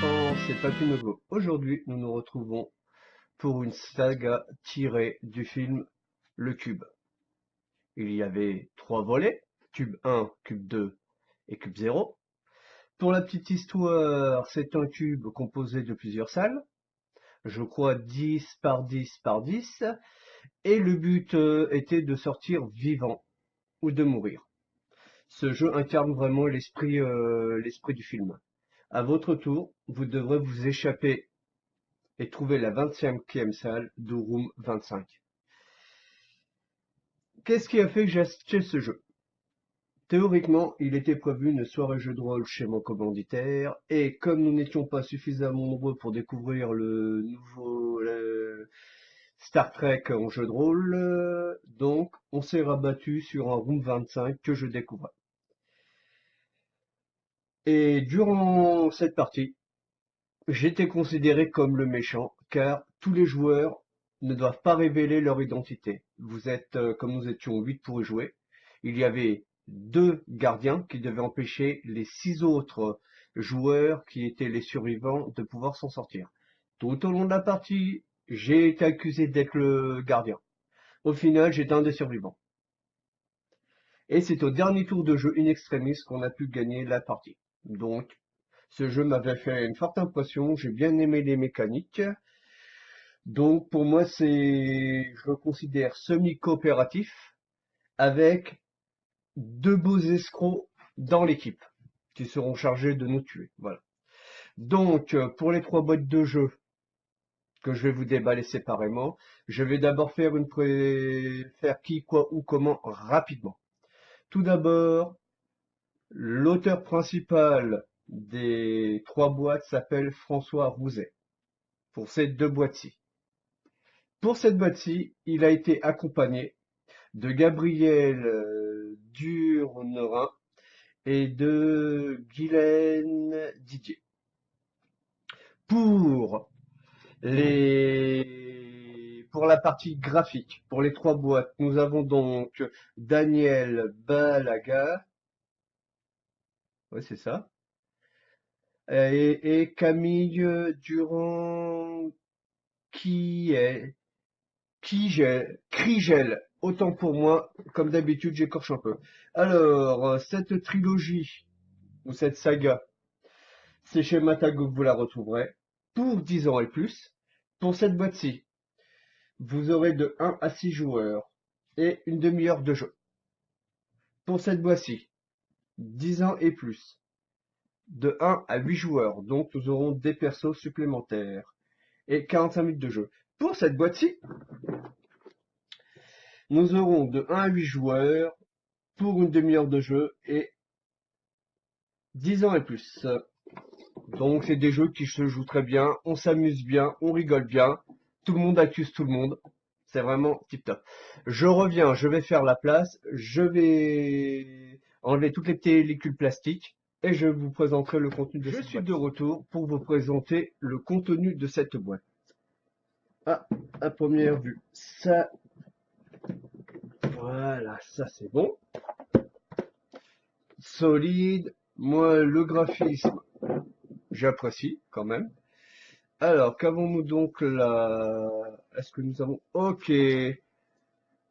enfants, c'est Papy Nouveau. Aujourd'hui, nous nous retrouvons pour une saga tirée du film Le Cube. Il y avait 3 volets, Cube 1, Cube 2 et Cube 0. Pour la petite histoire, c'est un cube composé de plusieurs salles, je crois 10 par 10 par 10, et le but était de sortir vivant ou de mourir. Ce jeu incarne vraiment l'esprit du film. À votre tour, vous devrez vous échapper et trouver la 25e salle de Room 25. Qu'est-ce qui a fait que j'ai acheté ce jeu? Théoriquement, il était prévu une soirée jeu de rôle chez mon commanditaire, et comme nous n'étions pas suffisamment nombreux pour découvrir le nouveau Star Trek en jeu de rôle, donc on s'est rabattu sur un Room 25 que je découvrais. Et durant cette partie, j'étais considéré comme le méchant, car tous les joueurs ne doivent pas révéler leur identité. Vous êtes, comme nous étions 8 pour y jouer, il y avait 2 gardiens qui devaient empêcher les 6 autres joueurs qui étaient les survivants de pouvoir s'en sortir. Tout au long de la partie, j'ai été accusé d'être le gardien. Au final, j'étais un des survivants. Et c'est au dernier tour de jeu in extremis qu'on a pu gagner la partie. Donc, ce jeu m'avait fait une forte impression, j'ai bien aimé les mécaniques. Donc pour moi, je le considère semi-coopératif avec 2 beaux escrocs dans l'équipe qui seront chargés de nous tuer. Voilà. Donc pour les 3 boîtes de jeu que je vais vous déballer séparément, je vais d'abord faire faire qui, quoi, où, comment rapidement. Tout d'abord, l'auteur principal des 3 boîtes s'appelle François Rouzet pour ces 2 boîtes-ci. Pour cette boîte-ci, il a été accompagné de Gabriel Durnerin et de Guylaine Didier. Pour pour la partie graphique, pour les 3 boîtes, nous avons donc Daniel Balaga, ouais c'est ça, et Camille Durand Krigel. Autant pour moi, comme d'habitude, j'écorche un peu. Alors, cette trilogie, ou cette saga, c'est chez Matago que vous la retrouverez, pour 10 ans et plus. Pour cette boîte-ci, vous aurez de 1 à 6 joueurs, et une demi-heure de jeu. Pour cette boîte-ci, 10 ans et plus, de 1 à 8 joueurs, donc nous aurons des persos supplémentaires, et 45 minutes de jeu. Pour cette boîte-ci, nous aurons de 1 à 8 joueurs, pour une demi-heure de jeu, et 10 ans et plus. Donc c'est des jeux qui se jouent très bien, on s'amuse bien, on rigole bien, tout le monde accuse tout le monde. C'est vraiment tip top. Je reviens, je vais faire la place, je vais enlever toutes les pellicules plastiques et je vous présenterai le contenu de cette boîte. Je suis de retour pour vous présenter le contenu de cette boîte. Ah, à première vue, ça, voilà, ça c'est bon. Solide, moi le graphisme, j'apprécie quand même. Alors, qu'avons-nous donc là? Est-ce que nous avons... Ok.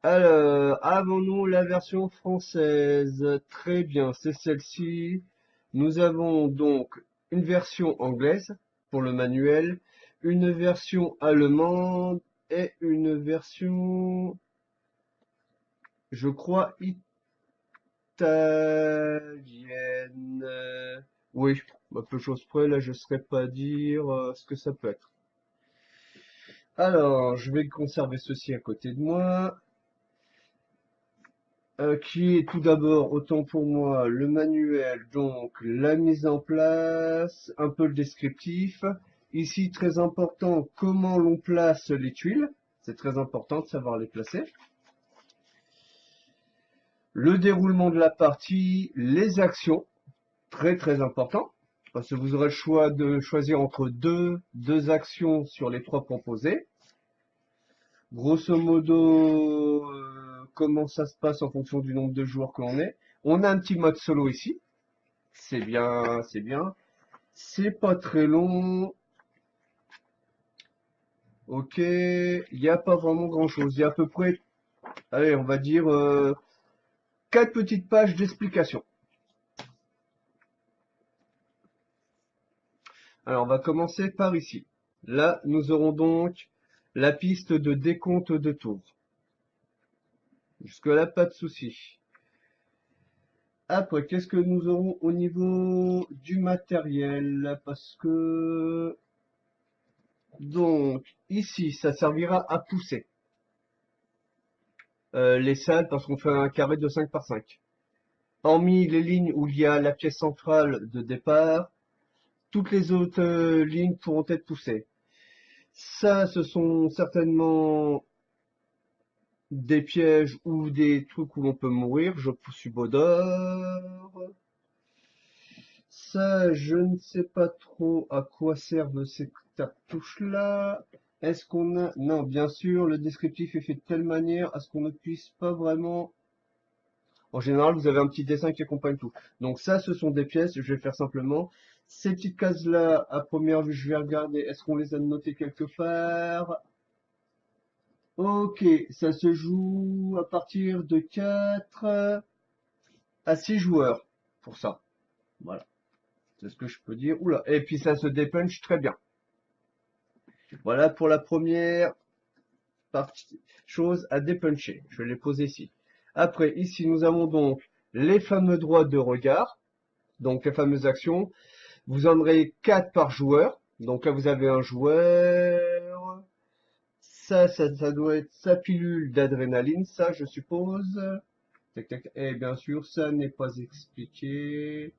Alors, avons-nous la version française? Très bien, c'est celle-ci. Nous avons donc une version anglaise pour le manuel, une version allemande et une version, je crois, italienne. Oui, à peu de choses près, là, je ne saurais pas dire ce que ça peut être. Alors, je vais conserver ceci à côté de moi, qui est tout d'abord, autant pour moi, le manuel, donc la mise en place, un peu le descriptif. Ici, très important, comment l'on place les tuiles. C'est très important de savoir les placer. Le déroulement de la partie, les actions, très très important, parce que vous aurez le choix de choisir entre deux actions sur les 3 proposées. Grosso modo, comment ça se passe en fonction du nombre de joueurs que l'on est. On a un petit mode solo ici. C'est bien, c'est bien. C'est pas très long. Ok, il n'y a pas vraiment grand-chose. Il y a à peu près, allez, on va dire 4 petites pages d'explication. Alors, on va commencer par ici. Là, nous aurons donc la piste de décompte de tours. Jusque-là, pas de souci. Après, qu'est-ce que nous aurons au niveau du matériel? Parce que, donc, ici, ça servira à pousser les salles parce qu'on fait un carré de 5 par 5. Hormis les lignes où il y a la pièce centrale de départ, toutes les autres lignes pourront être poussées. Ça, ce sont certainement des pièges ou des trucs où l'on peut mourir, je subodore. Ça, je ne sais pas trop à quoi servent ces cartouches-là. Est-ce qu'on a... Non, bien sûr, le descriptif est fait de telle manière à ce qu'on ne puisse pas vraiment... En général, vous avez un petit dessin qui accompagne tout. Donc ça, ce sont des pièces, je vais faire simplement. Ces petites cases-là, à première vue, je vais regarder, est-ce qu'on les a notées quelque part? Ok, ça se joue à partir de 4 à 6 joueurs pour ça. Voilà, c'est ce que je peux dire. Oula, et puis ça se dépunch très bien. Voilà pour la première partie, chose à dépuncher. Je vais les poser ici. Après, ici, nous avons donc les fameux droits de regard, donc les fameuses actions. Vous en aurez 4 par joueur. Donc là, vous avez un joueur. Ça doit être sa pilule d'adrénaline, ça, je suppose. Tac, tac. Et bien sûr, ça n'est pas expliqué.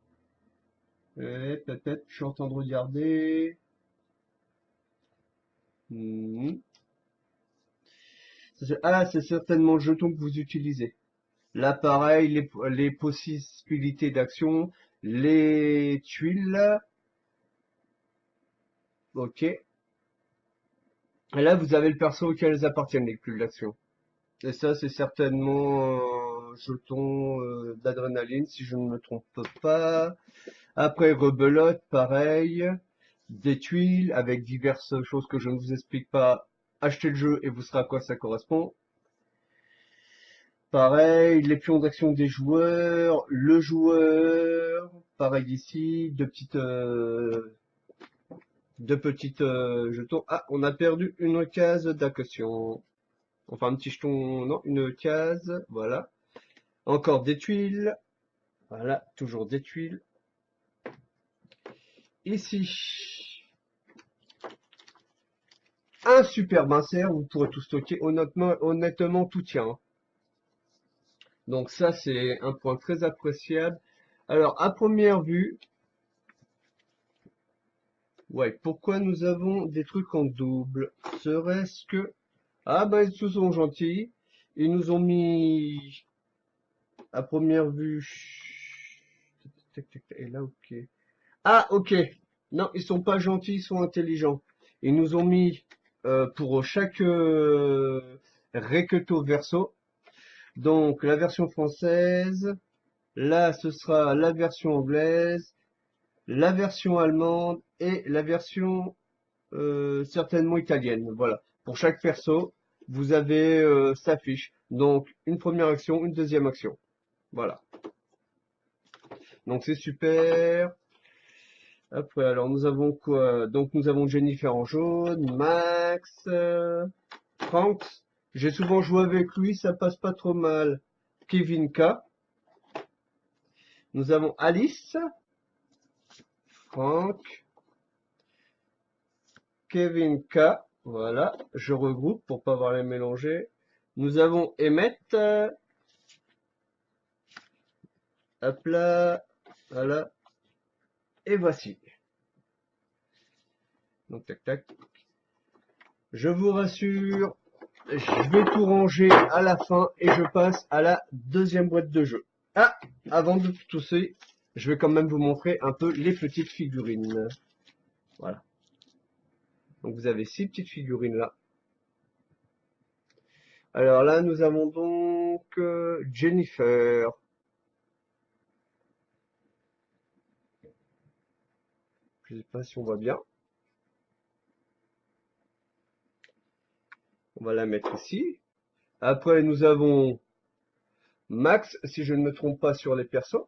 Peut-être, je suis en train de regarder. Hmm. Ah, c'est certainement le jeton que vous utilisez. Là, pareil, les possibilités d'action, les tuiles. Ok. Et là, vous avez le perso auquel elles appartiennent, les pilules d'action. Et ça, c'est certainement un jeton d'adrénaline, si je ne me trompe pas. Après, rebelote, pareil. Des tuiles avec diverses choses que je ne vous explique pas. Achetez le jeu et vous saurez à quoi ça correspond. Pareil, les pions d'action des joueurs, le joueur, pareil ici, deux petites jetons. Ah, on a perdu une case d'action. Enfin, un petit jeton, non, une case, voilà. Encore des tuiles, voilà, toujours des tuiles. Ici, un superbe insert, vous pourrez tout stocker, honnêtement tout tient. Donc ça, c'est un point très appréciable. Alors, à première vue, ouais, pourquoi nous avons des trucs en double? Serait-ce que... Ah bah, ils sont gentils. Ils nous ont mis, à première vue... Et là, ok. Ah, ok. Non, ils sont pas gentils, ils sont intelligents. Ils nous ont mis, pour chaque recto verso, donc la version française, là, ce sera la version anglaise, la version allemande et la version certainement italienne. Voilà. Pour chaque perso, vous avez sa fiche. Donc, une première action, une deuxième action. Voilà. Donc, c'est super. Après, alors, nous avons quoi? Donc, nous avons Jennifer en jaune, Max, Franks. J'ai souvent joué avec lui, ça passe pas trop mal. Kevin K. Nous avons Alice, Frank, Kevin K. Voilà, je regroupe pour pas avoir les mélanger. Nous avons Emmett. Hop là. Voilà. Et voici. Donc, tac, tac. Je vous rassure, je vais tout ranger à la fin et je passe à la deuxième boîte de jeu. Ah, avant de tousser, je vais quand même vous montrer un peu les petites figurines. Voilà. Donc, vous avez 6 petites figurines là. Alors là, nous avons donc Jennifer. Je sais pas si on voit bien. On va la mettre ici. Après, nous avons Max, si je ne me trompe pas sur les persos.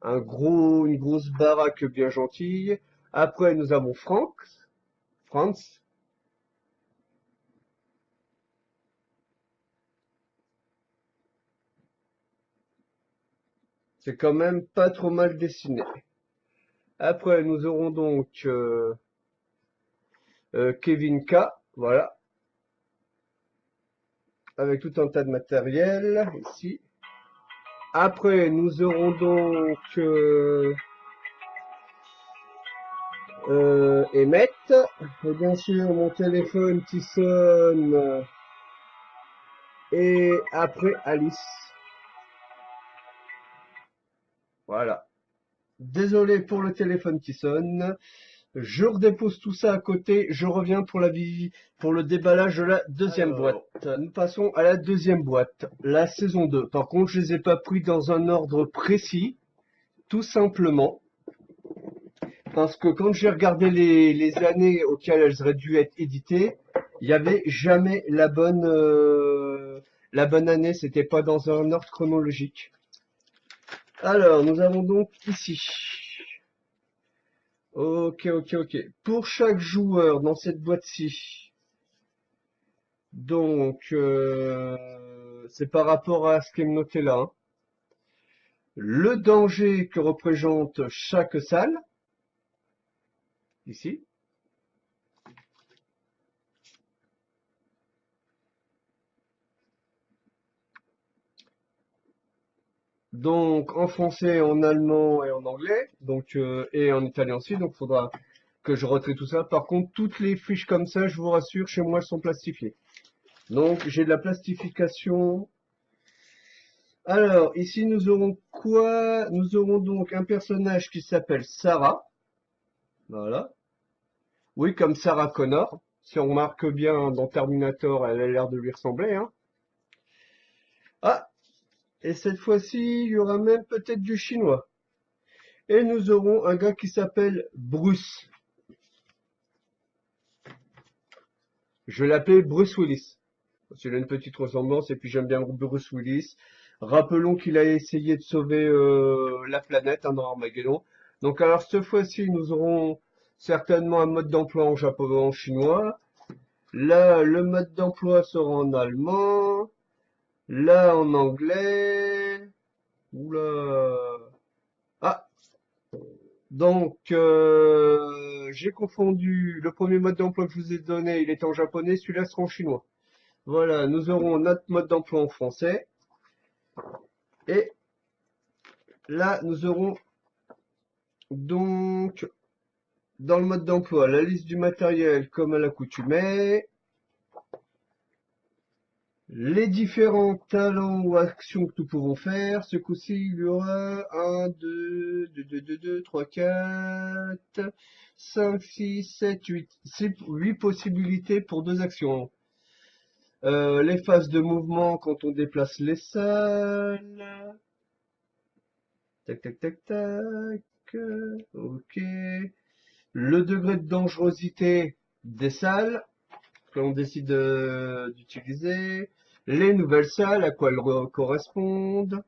Une grosse baraque bien gentille. Après, nous avons Franz. C'est quand même pas trop mal dessiné. Après, nous aurons donc Kevin K. Voilà. Avec tout un tas de matériel ici. Après, nous aurons donc Emmett. Et bien sûr, mon téléphone qui sonne. Et après, Alice. Voilà. Désolé pour le téléphone qui sonne. Je redépose tout ça à côté. Je reviens pour pour le déballage de la deuxième boîte. Nous passons à la deuxième boîte, la saison 2. Par contre, je les ai pas pris dans un ordre précis, tout simplement parce que quand j'ai regardé les années auxquelles elles auraient dû être éditées, il n'y avait jamais la bonne année. C'était pas dans un ordre chronologique. Alors, nous avons donc ici. Ok. Pour chaque joueur dans cette boîte-ci, donc c'est par rapport à ce qui est noté là, hein. Le danger que représente chaque salle, ici. Donc en français, en allemand et en anglais, donc et en italien aussi, donc il faudra que je retrie tout ça. Par contre, toutes les fiches comme ça, je vous rassure, chez moi, elles sont plastifiées. Donc j'ai de la plastification. Alors, ici nous aurons quoi? Nous aurons donc un personnage qui s'appelle Sarah. Voilà. Oui, comme Sarah Connor. Si on remarque bien dans Terminator, elle a l'air de lui ressembler, hein. Ah, et cette fois-ci, il y aura même peut-être du chinois. Et nous aurons un gars qui s'appelle Bruce. Je l'appelle Bruce Willis. Il a une petite ressemblance et puis j'aime bien Bruce Willis. Rappelons qu'il a essayé de sauver la planète dans Armageddon. Donc alors cette fois-ci, nous aurons certainement un mode d'emploi en japonais, en chinois. Là, le mode d'emploi sera en allemand. Là, en anglais. Oula. Ah, donc j'ai confondu. Le premier mode d'emploi que je vous ai donné, il est en japonais. Celui-là sera en chinois. Voilà, nous aurons notre mode d'emploi en français. Et là, nous aurons donc dans le mode d'emploi la liste du matériel comme à l'accoutumée, les différents talents ou actions que nous pouvons faire. Ce coup-ci, il y aura 1, 2, 3, 4, 5, 6, 7, 8, 8 possibilités pour 2 actions. Les phases de mouvement quand on déplace les salles. Tac. Ok. Le degré de dangerosité des salles que l'on décide d'utiliser. Les nouvelles salles, à quoi elles correspondent.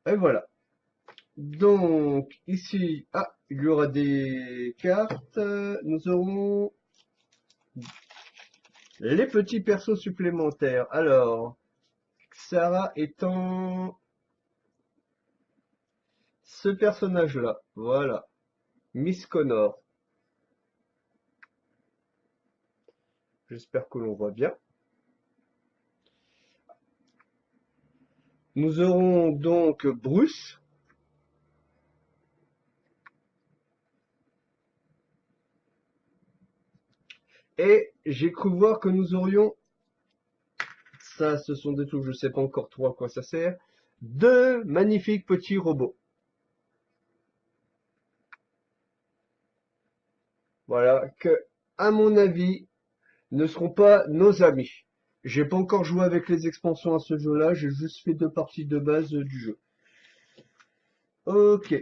Et voilà. Donc, ici, il y aura des cartes. Nous aurons les petits persos supplémentaires. Alors, Sarah étant ce personnage-là. Voilà. Miss Connor. J'espère que l'on voit bien. Nous aurons donc Bruce. Et j'ai cru voir que nous aurions, ça ce sont des trucs, je ne sais pas encore trop à quoi ça sert, deux magnifiques petits robots. Voilà, que, à mon avis, ne seront pas nos amis. J'ai pas encore joué avec les expansions à ce jeu-là, j'ai juste fait 2 parties de base du jeu. Ok,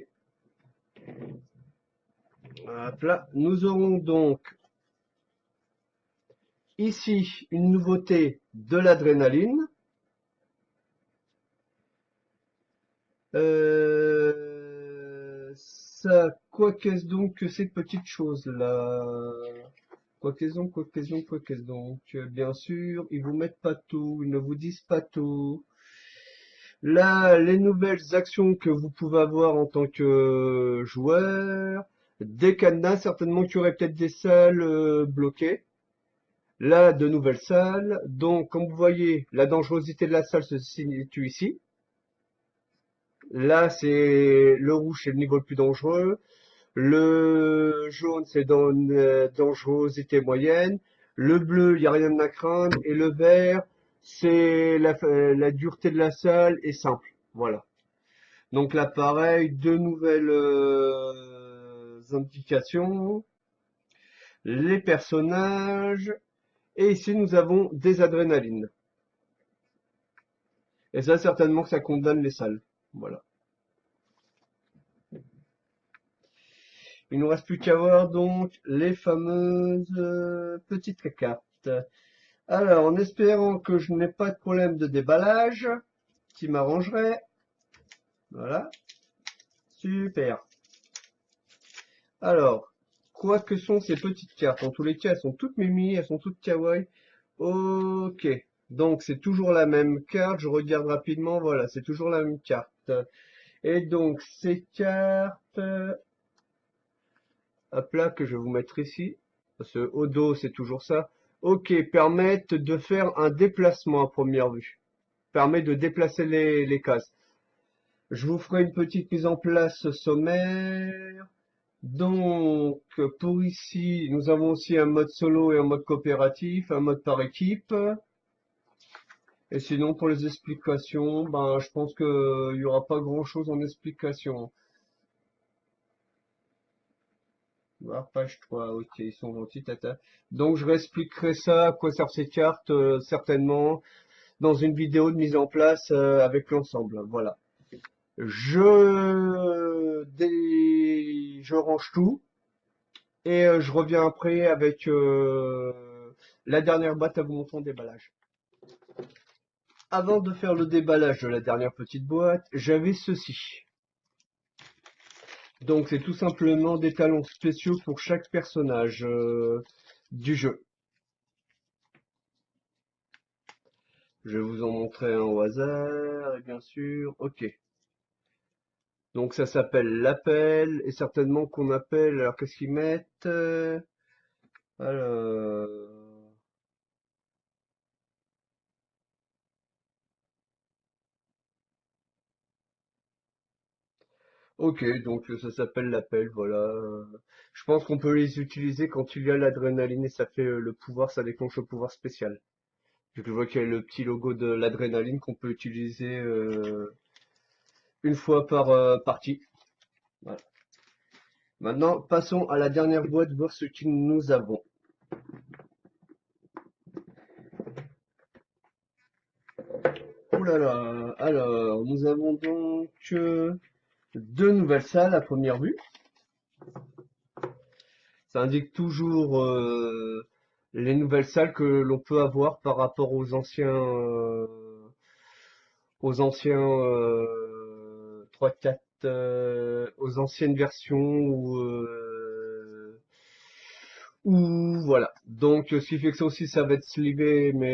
hop là. Nous aurons donc ici une nouveauté de l'adrénaline. Ça, quoi qu'est-ce donc que cette petite chose-là? Quoi qu'est-ce donc? Bien sûr, ils vous mettent pas tout, ils ne vous disent pas tout. Là, les nouvelles actions que vous pouvez avoir en tant que joueur, des cadenas, certainement qu'il y aurait peut-être des salles bloquées. Là, de nouvelles salles. Donc, comme vous voyez, la dangerosité de la salle se situe ici. Là, c'est le rouge, c'est le niveau le plus dangereux. Le jaune, c'est dans une dangerosité moyenne. Le bleu, il n'y a rien à craindre. Et le vert, c'est la dureté de la salle est simple. Voilà. Donc là, pareil, 2 nouvelles indications. Les personnages. Et ici, nous avons des adrénalines. Et ça, certainement que ça condamne les salles. Voilà. Il nous reste plus qu'à voir donc les fameuses petites cartes. Alors, en espérant que je n'ai pas de problème de déballage, qui m'arrangerait. Voilà. Super. Alors, quoi que sont ces petites cartes? En tous les cas, elles sont toutes mimi, elles sont toutes kawaii. Ok. Donc, c'est toujours la même carte. Je regarde rapidement. Voilà, c'est toujours la même carte. Et donc, ces cartes, hop là, que je vais vous mettre ici. Parce que au dos, c'est toujours ça. Ok, permettent de faire un déplacement à première vue. Permet de déplacer les cases. Je vous ferai une petite mise en place sommaire. Donc, pour ici, nous avons aussi un mode solo et un mode coopératif, un mode par équipe. Et sinon, pour les explications, ben, je pense qu'il n'y aura pas grand-chose en explication. Voir page 3, ok, ils sont gentils, tata. Donc, je réexpliquerai ça, à quoi servent ces cartes, certainement, dans une vidéo de mise en place avec l'ensemble. Voilà. Je range tout. Et je reviens après avec la dernière boîte à vous montrer en déballage. Avant de faire le déballage de la dernière petite boîte, j'avais ceci. Donc c'est tout simplement des talons spéciaux pour chaque personnage du jeu. Je vais vous en montrer un au hasard, et bien sûr, ok. Donc ça s'appelle l'appel, et certainement qu'on appelle, alors qu'est-ce qu'ils mettent alors... Ok, donc ça s'appelle l'appel, voilà. Je pense qu'on peut les utiliser quand il y a l'adrénaline et ça fait le pouvoir, ça déclenche le pouvoir spécial. Je vois qu'il y a le petit logo de l'adrénaline qu'on peut utiliser une fois par partie. Voilà. Maintenant, passons à la dernière boîte, voir ce que nous avons. Ouh là là, alors, nous avons donc 2 nouvelles salles à première vue. Ça indique toujours les nouvelles salles que l'on peut avoir par rapport aux anciens 3-4 aux anciennes versions ou voilà. Donc ce qui fait que ça aussi ça va être slivé, mais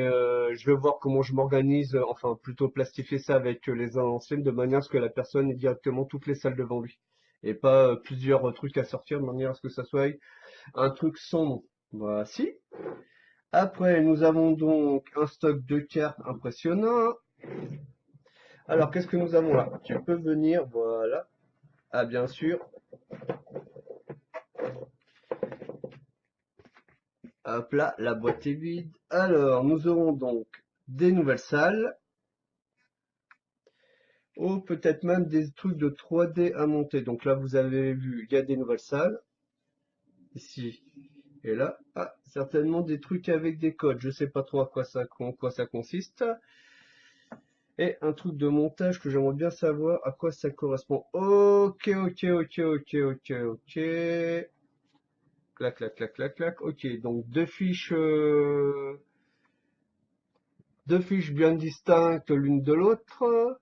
je vais voir comment je m'organise, enfin plutôt plastifier ça avec les anciennes de manière à ce que la personne ait directement toutes les salles devant lui. Et pas plusieurs trucs à sortir de manière à ce que ça soit un truc sans nom. Voici. Après, nous avons donc un stock de cartes impressionnant. Alors, qu'est-ce que nous avons là? Tu peux venir, voilà. Ah, bien sûr. Hop là, la boîte est vide. Alors, nous aurons donc des nouvelles salles. Ou peut-être même des trucs de 3D à monter. Donc là, vous avez vu, il y a des nouvelles salles. Ici, Et là, ah, certainement des trucs avec des codes. Je sais pas trop en quoi ça consiste. Et un truc de montage que j'aimerais bien savoir à quoi ça correspond. Ok, ok, ok, ok, ok, ok. Clac, clac, clac, clac, clac. Ok, donc deux fiches bien distinctes l'une de l'autre.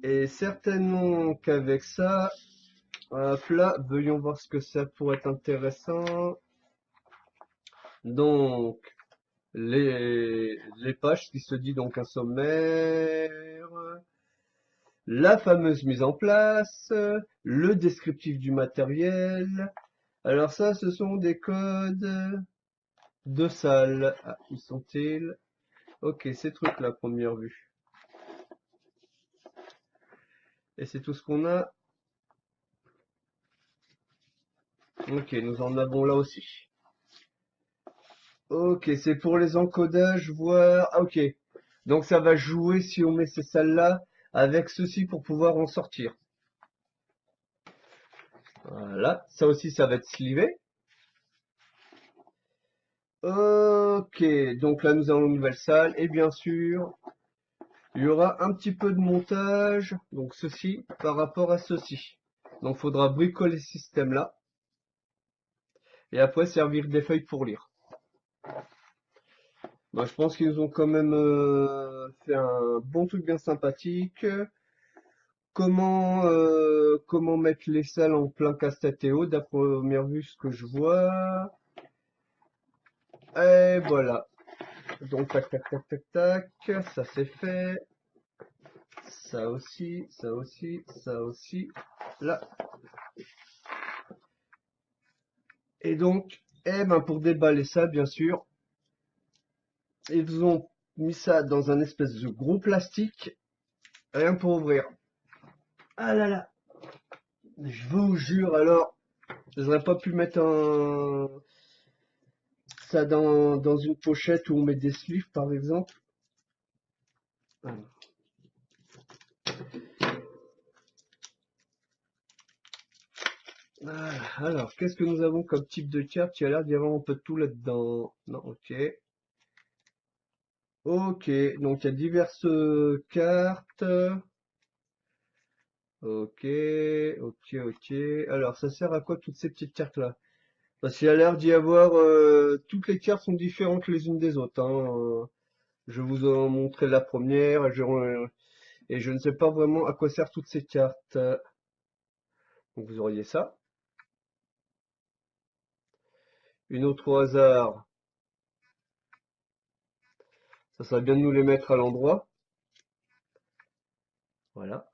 Et certainement qu'avec ça, hop là, veuillons voir ce que ça pourrait être intéressant. Donc, les pages qui se dit donc un sommaire, la fameuse mise en place, le descriptif du matériel. Alors ça, ce sont des codes de salle. Ah, où sont-ils? Ok, ces trucs-là, à première vue. Et c'est tout ce qu'on a. Ok, nous en avons là aussi. Ok, c'est pour les encodages, voir. Ah, ok. Donc ça va jouer si on met ces salles-là avec ceci pour pouvoir en sortir. Voilà, ça aussi ça va être slivé. Ok, donc là nous avons une nouvelle salle et bien sûr il y aura un petit peu de montage, donc ceci par rapport à ceci. Donc il faudra bricoler ce système là et après servir des feuilles pour lire. Moi je pense qu'ils nous ont quand même fait un bon truc bien sympathique. Comment mettre les salles en plein casse-tête et haut, d'à première vue ce que je vois. Et voilà. Donc tac tac tac tac tac, ça c'est fait. Ça aussi, ça aussi, ça aussi. Là. Et donc, eh ben pour déballer ça, bien sûr, ils ont mis ça dans un espèce de gros plastique, rien pour ouvrir. Ah là là, je vous jure alors, j'aurais pas pu mettre ça dans une pochette où on met des sleeves par exemple. Alors, qu'est-ce que nous avons comme type de carte? Il y a l'air d'y avoir un peu de tout là-dedans. Non, ok. Ok, donc il y a diverses cartes. Ok, ok, ok. Alors, ça sert à quoi toutes ces petites cartes-là? Parce qu'il y a l'air d'y avoir... toutes les cartes sont différentes les unes des autres, hein. Je vous en montrer la première et je ne sais pas vraiment à quoi servent toutes ces cartes. Donc vous auriez ça. Une autre au hasard. Ça serait bien de nous les mettre à l'endroit. Voilà.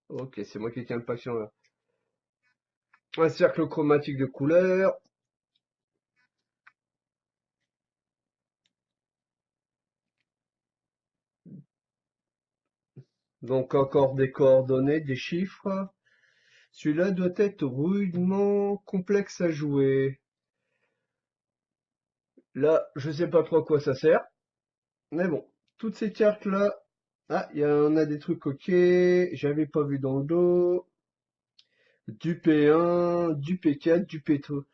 Ok, c'est moi qui tiens le patient là. Un cercle chromatique de couleur. Donc encore des coordonnées, des chiffres. Celui-là doit être rudement complexe à jouer. Là, je sais pas trop à quoi ça sert. Mais bon, toutes ces cartes-là. Ah, il y en a des trucs ok. J'avais pas vu dans le dos. Du P1, du P4, du P2.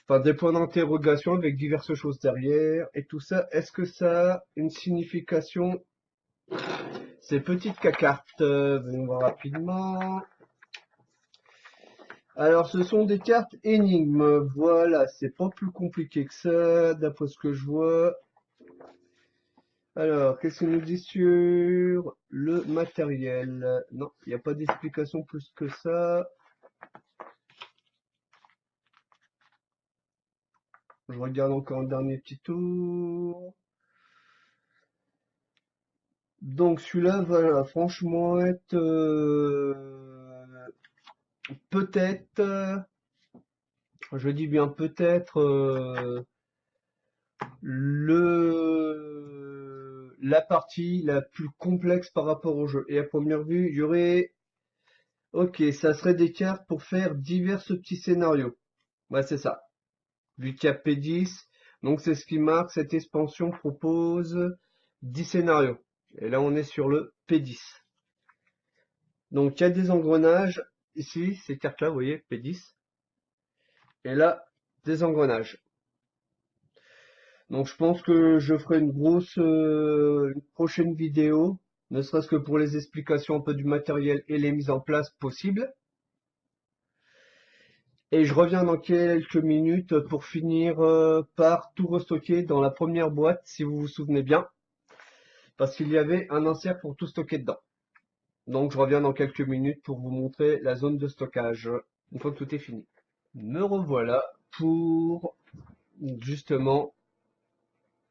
Enfin, des points d'interrogation avec diverses choses derrière. Et tout ça, est-ce que ça a une signification? Ces petites cartes, voyons voir rapidement. Alors, ce sont des cartes énigmes. Voilà, c'est pas plus compliqué que ça, d'après ce que je vois. Alors, qu'est-ce qu'on nous dit sur le matériel? Non, il n'y a pas d'explication plus que ça. Je regarde encore un dernier petit tour. Donc celui-là, voilà, franchement, être peut-être, je dis bien peut-être, la partie la plus complexe par rapport au jeu. Et à première vue, il y aurait, ok, ça serait des cartes pour faire divers petits scénarios. Ouais, c'est ça. Vu qu'il y a P10, donc c'est ce qui marque, cette expansion propose 10 scénarios. Et là, on est sur le P10. Donc, il y a des engrenages. Ici, ces cartes-là, vous voyez, P10. Et là, des engrenages. Donc, je pense que je ferai une prochaine vidéo, ne serait-ce que pour les explications un peu du matériel et les mises en place possibles. Et je reviens dans quelques minutes pour finir par tout restocker dans la première boîte, si vous vous souvenez bien, parce qu'il y avait un insert pour tout stocker dedans. Donc je reviens dans quelques minutes pour vous montrer la zone de stockage, une fois que tout est fini. Me revoilà pour justement,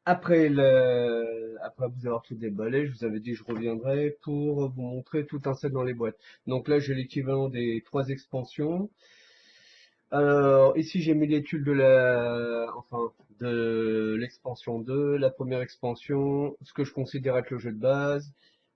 après vous avoir tout déballé, je vous avais dit que je reviendrai pour vous montrer tout un set dans les boîtes. Donc là j'ai l'équivalent des 3 expansions. Alors, ici, j'ai mis l'étude de l'expansion 2, la première expansion, ce que je considère être le jeu de base,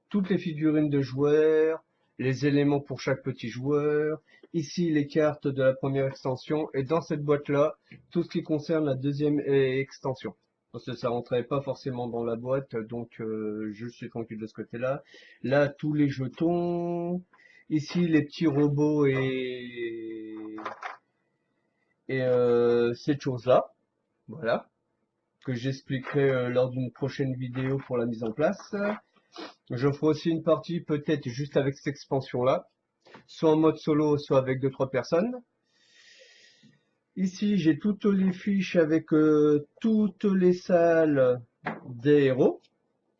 toutes les figurines de joueurs, les éléments pour chaque petit joueur, ici les cartes de la première extension, et dans cette boîte-là, tout ce qui concerne la deuxième extension. Parce que ça rentrait pas forcément dans la boîte, donc je suis tranquille de ce côté-là. Là, tous les jetons, ici les petits robots et cette chose-là, voilà, que j'expliquerai lors d'une prochaine vidéo pour la mise en place. Je ferai aussi une partie peut-être juste avec cette expansion-là, soit en mode solo, soit avec 2-3 personnes. Ici, j'ai toutes les fiches avec toutes les salles des héros.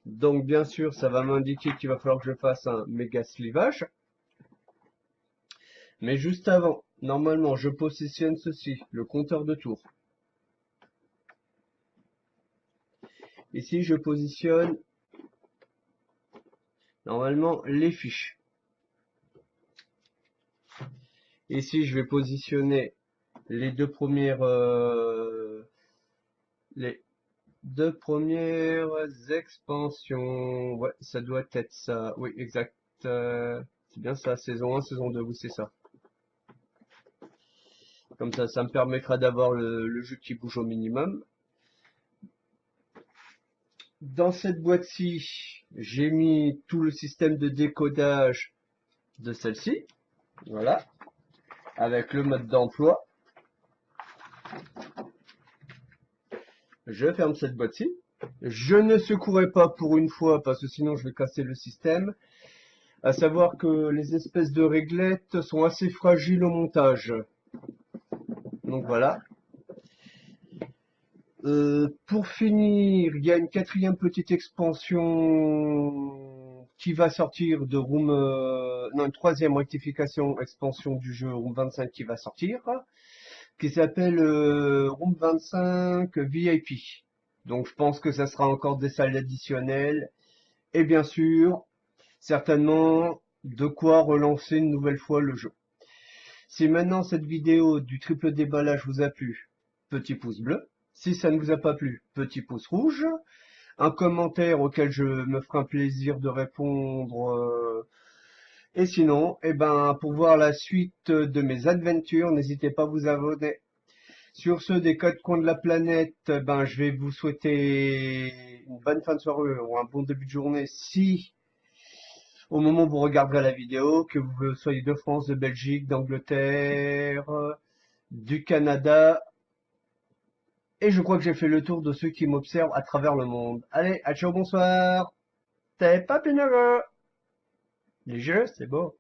Donc, bien sûr, ça va m'indiquer qu'il va falloir que je fasse un méga slivage. Mais juste avant, normalement, je positionne ceci, le compteur de tours. Ici, je positionne normalement les fiches. Ici, je vais positionner les deux premières expansions. Ouais, ça doit être ça. Oui, exact. C'est bien ça, saison 1, saison 2, oui, c'est ça. Comme ça me permettra d'avoir le jeu qui bouge au minimum. Dans cette boîte-ci, j'ai mis tout le système de décodage de celle-ci. Voilà. Avec le mode d'emploi. Je ferme cette boîte-ci. Je ne secouerai pas pour une fois parce que sinon je vais casser le système. À savoir que les espèces de réglettes sont assez fragiles au montage. Donc voilà. Pour finir, il y a une quatrième petite expansion qui va sortir de Room... non, une troisième rectification, expansion du jeu Room 25 qui va sortir, qui s'appelle Room 25 VIP. Donc je pense que ça sera encore des salles additionnelles. Et bien sûr, certainement de quoi relancer une nouvelle fois le jeu. Si maintenant cette vidéo du triple déballage vous a plu, petit pouce bleu. Si ça ne vous a pas plu, petit pouce rouge. Un commentaire auquel je me ferai un plaisir de répondre. Et sinon, eh ben, pour voir la suite de mes aventures, n'hésitez pas à vous abonner. Sur ce, des quatre coins de la planète, ben, je vais vous souhaiter une bonne fin de soirée ou un bon début de journée si au moment où vous regarderez la vidéo, que vous soyez de France, de Belgique, d'Angleterre, du Canada. Et je crois que j'ai fait le tour de ceux qui m'observent à travers le monde. Allez, à ciao, bonsoir. T'es pas plus heureux. Les jeux, c'est beau.